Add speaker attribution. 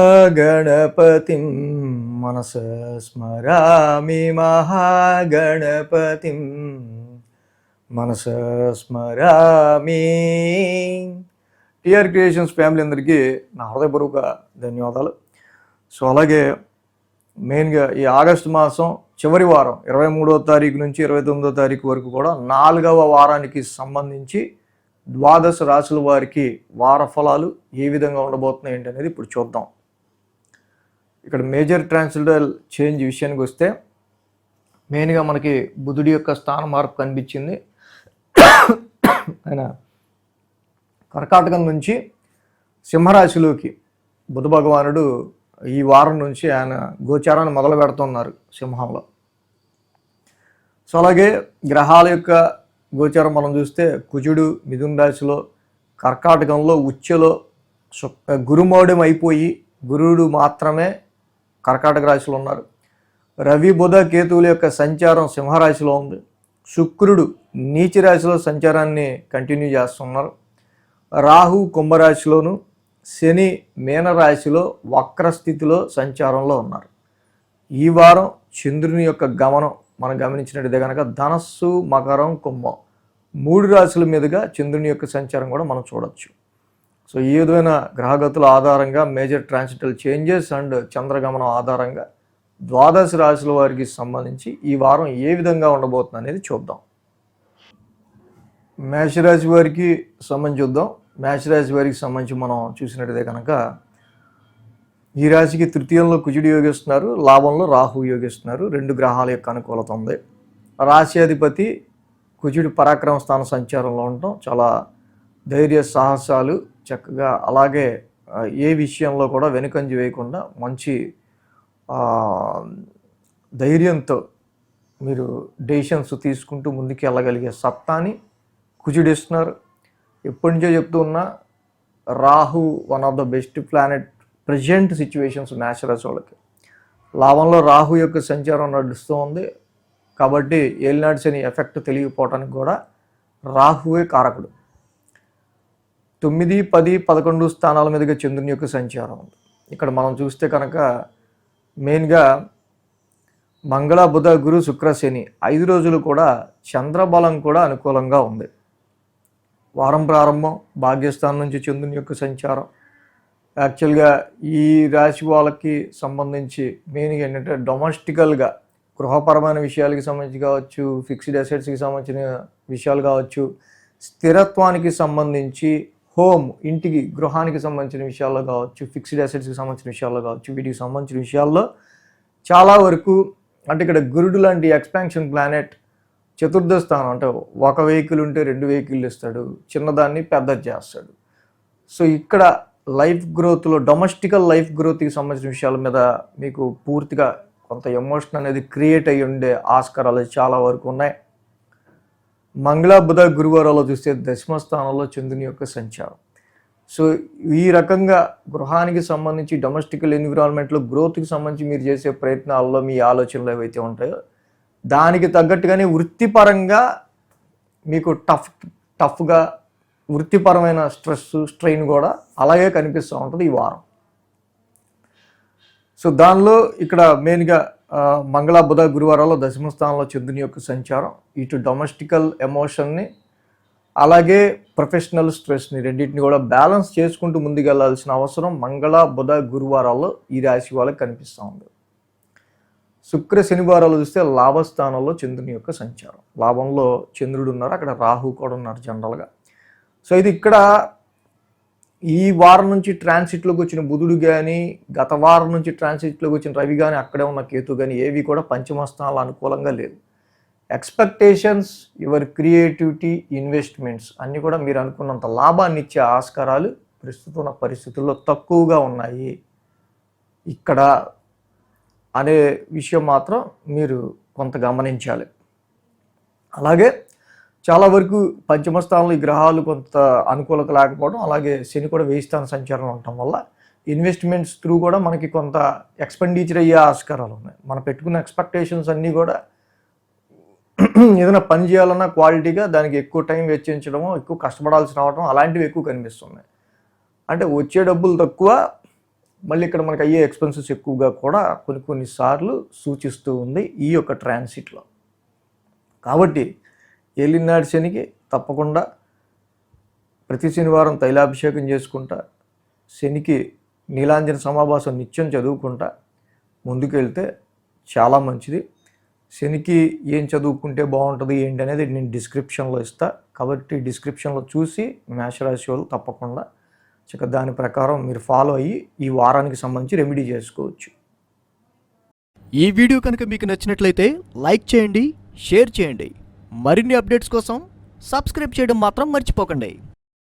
Speaker 1: మహాగణపతిం మనసా స్మరామి మహాగణపతిం మనసా స్మరామి. TR creations family అందరికీ నా హృదయపూర్వక ధన్యవాదాలు. సో అలాగే మెయిన్గా ఈ ఆగస్టు మాసం చివరి వారం 23వ తారీఖు నుంచి 29వ తారీఖు వరకు కూడా 4వ వారానికి సంబంధించి ద్వాదశ రాశుల వారికి వార ఫలాలు ఏ విధంగా ఉండబోతున్నాయి ఏంటి అనేది ఇప్పుడు చూద్దాం. ఇక్కడ మేజర్ ట్రాన్సిటల్ చేంజ్ విషయానికి వస్తే మెయిన్గా మనకి బుధుడి యొక్క స్థాన మార్పు కనిపించింది. ఆయన కర్కాటకం నుంచి సింహరాశిలోకి బుధ భగవానుడు ఈ వారం నుంచి ఆయన గోచారాన్ని మొదలు పెడుతున్నారు సింహంలో. సో అలాగే గ్రహాల యొక్క గోచారం మనం చూస్తే కుజుడు మిథున రాశిలో, కర్కాటకంలో ఉచ్చలో గురుమౌఢ్యం అయిపోయి గురుడు మాత్రమే కర్కాటక రాశిలో ఉన్నారు. రవి బుధ కేతువుల యొక్క సంచారం సింహరాశిలో ఉంది. శుక్రుడు నీచ రాశిలో సంచారాన్ని కంటిన్యూ చేస్తున్నారు. రాహు కుంభరాశిలోను, శని మీనరాశిలో వక్రస్థితిలో సంచారంలో ఉన్నారు. ఈ వారం చంద్రుని యొక్క గమనం మనం గమనించినట్టు కనుక ధనస్సు మకరం కుంభం 3 రాశుల మీదుగా చంద్రుని యొక్క సంచారం కూడా మనం చూడొచ్చు. సో ఈ విధమైన గ్రహగతుల ఆధారంగా మేజర్ ట్రాన్సిటల్ చేంజెస్ అండ్ చంద్రగమనం ఆధారంగా ద్వాదశ రాశుల వారికి సంబంధించి ఈ వారం ఏ విధంగా ఉండబోతుంది అనేది చూద్దాం. మేషరాశి వారికి సంబంధించి చూద్దాం. మేషరాశి వారికి సంబంధించి మనం చూసినట్టయితే కనుక ఈ రాశికి తృతీయంలో కుజుడు యోగిస్తున్నారు, లాభంలో రాహు యోగిస్తున్నారు. 2 గ్రహాల యొక్క అనుకూలత ఉంది. రాశ్యాధిపతి కుజుడు పరాక్రమ స్థాన సంచారంలో ఉండటం, చాలా ధైర్య సాహసాలు చక్కగా, అలాగే ఏ విషయంలో కూడా వెనుకంజ వేయకుండా మంచి ధైర్యంతో మీరు డెసిషన్స్ తీసుకుంటూ ముందుకు వెళ్ళగలిగే సత్తాని కుజుడు ఇస్తున్నారు. ఎప్పటి నుంచో చెప్తూ ఉన్నా Rahu one of the best planet present situations మేషరాశి వాళ్ళకి. లాభంలో రాహు యొక్క సంచారం నడుస్తూ ఉంది కాబట్టి ఏలినాటి శని ఎఫెక్ట్ తెలియకపోవటానికి కూడా రాహువే కారకుడు. 9, 10, 11 స్థానాల మీదుగా చంద్రుని యొక్క సంచారం ఉంది. ఇక్కడ మనం చూస్తే కనుక మెయిన్గా మంగళ బుధ గురు శుక్ర శని 5 రోజులు కూడా చంద్రబలం కూడా అనుకూలంగా ఉంది. వారం ప్రారంభం భాగ్యస్థానం నుంచి చంద్రుని యొక్క సంచారం. యాక్చువల్గా ఈ రాశి వాళ్ళకి సంబంధించి మెయిన్గా ఏంటంటే డొమెస్టికల్గా గృహపరమైన విషయాలకి సంబంధించి కావచ్చు, ఫిక్స్డ్ అసెట్స్కి సంబంధించిన విషయాలు కావచ్చు, స్థిరత్వానికి సంబంధించి హోమ్ ఇంటికి గృహానికి సంబంధించిన విషయాల్లో కావచ్చు, ఫిక్స్డ్ అసెట్స్కి సంబంధించిన విషయాల్లో కావచ్చు, వీటికి సంబంధించిన విషయాల్లో చాలా వరకు అంటే ఇక్కడ గురుడు లాంటి ఎక్స్పాన్షన్ ప్లానెట్ చతుర్థ స్థానం, అంటే ఒక వెహికల్ ఉంటే 2 వెహికల్ ఇస్తాడు, చిన్నదాన్ని పెద్దది చేస్తాడు. సో ఇక్కడ లైఫ్ గ్రోత్లో డొమెస్టికల్ లైఫ్ గ్రోత్కి సంబంధించిన విషయాల మీద మీకు పూర్తిగా కొంత ఎమోషన్ అనేది క్రియేట్ అయ్యి ఉండే ఆస్కారాలు చాలా వరకు ఉన్నాయి. మంగళ బుధ గురువారాలు చూస్తే 10వ స్థానంలో చంద్రుని యొక్క సంచారం. సో ఈ రకంగా గృహానికి సంబంధించి డొమెస్టికల్ ఎన్విరాన్మెంట్లో గ్రోత్కి సంబంధించి మీరు చేసే ప్రయత్నాల్లో మీ ఆలోచనలు ఏవైతే ఉంటాయో దానికి తగ్గట్టుగానే వృత్తిపరంగా మీకు టఫ్గా వృత్తిపరమైన స్ట్రెయిన్ కూడా అలాగే కనిపిస్తూ ఉంటుంది ఈ వారం. సో దానిలో ఇక్కడ మెయిన్గా మంగళ బుధ గురువారాల్లో 10వ స్థానంలో చంద్రుని యొక్క సంచారం ఇటు డొమెస్టికల్ ఎమోషన్ని అలాగే ప్రొఫెషనల్ స్ట్రెస్ని రెండింటిని కూడా బ్యాలెన్స్ చేసుకుంటూ ముందుకెళ్లాల్సిన అవసరం మంగళ బుధ గురువారాల్లో ఈ రాశి వాళ్ళకి కనిపిస్తూ ఉంది. శుక్ర శనివారాలు చూస్తే లాభస్థానంలో చంద్రుని యొక్క సంచారం. లాభంలో చంద్రుడు ఉన్నారు, అక్కడ రాహు కూడా ఉన్నారు జనరల్గా. సో ఇది ఇక్కడ ఈ వారం నుంచి ట్రాన్సిట్లోకి వచ్చిన బుధుడు కానీ, గత వారం నుంచి ట్రాన్సిట్లోకి వచ్చిన రవి కానీ, అక్కడే ఉన్న కేతు కానీ ఏవి కూడా పంచమ స్థానాలు అనుకూలంగా లేదు. ఎక్స్పెక్టేషన్స్, యువర్ క్రియేటివిటీ, ఇన్వెస్ట్మెంట్స్ అన్నీ కూడా మీరు అనుకున్నంత లాభాన్ని ఇచ్చే ఆస్కారాలు ప్రస్తుతం ఉన్న పరిస్థితుల్లో తక్కువగా ఉన్నాయి ఇక్కడ అనే విషయం మాత్రం మీరు కొంత గమనించాలి. అలాగే చాలా వరకు పంచమ స్థానంలో ఈ గ్రహాలు కొంత అనుకూలత లేకపోవడం, అలాగే శని కూడా 1000 స్థాన సంచారం ఉండటం వల్ల ఇన్వెస్ట్మెంట్స్ త్రూ కూడా మనకి కొంత ఎక్స్పెండిచర్ అయ్యే ఆస్కారాలు ఉన్నాయి. మనం పెట్టుకున్న ఎక్స్పెక్టేషన్స్ అన్నీ కూడా ఏదైనా పని చేయాలన్నా క్వాలిటీగా దానికి ఎక్కువ టైం వెచ్చించడము, ఎక్కువ కష్టపడాల్సి రావడం అలాంటివి ఎక్కువ కనిపిస్తున్నాయి. అంటే వచ్చే డబ్బులు తక్కువ, మళ్ళీ ఇక్కడ మనకు అయ్యే ఎక్స్పెన్సెస్ ఎక్కువగా కూడా కొన్నిసార్లు సూచిస్తూ ఉంది ఈ యొక్క ట్రాన్సిట్లో. కాబట్టి ఏలినాటి శనికి తప్పకుండా ప్రతి శనివారం తైలాభిషేకం చేసుకుంటా, శనికి నీలాంజన సమాభాసం నిత్యం చదువుకుంటా ముందుకెళ్తే చాలా మంచిది. శనికి ఏం చదువుకుంటే బాగుంటుంది ఏంటి అనేది నేను డిస్క్రిప్షన్లో ఇస్తా. కాబట్టి డిస్క్రిప్షన్లో చూసి మేషరాశి వాళ్ళు తప్పకుండా దాని ప్రకారం మీరు ఫాలో అయ్యి ఈ వారానికి సంబంధించి రెమెడీ చేసుకోవచ్చు.
Speaker 2: ఈ వీడియో కనుక మీకు నచ్చినట్లయితే లైక్ చేయండి, షేర్ చేయండి. మరిన్ని అప్డేట్స్ కోసం సబ్స్క్రైబ్ చేయడం మాత్రం మర్చిపోకండి.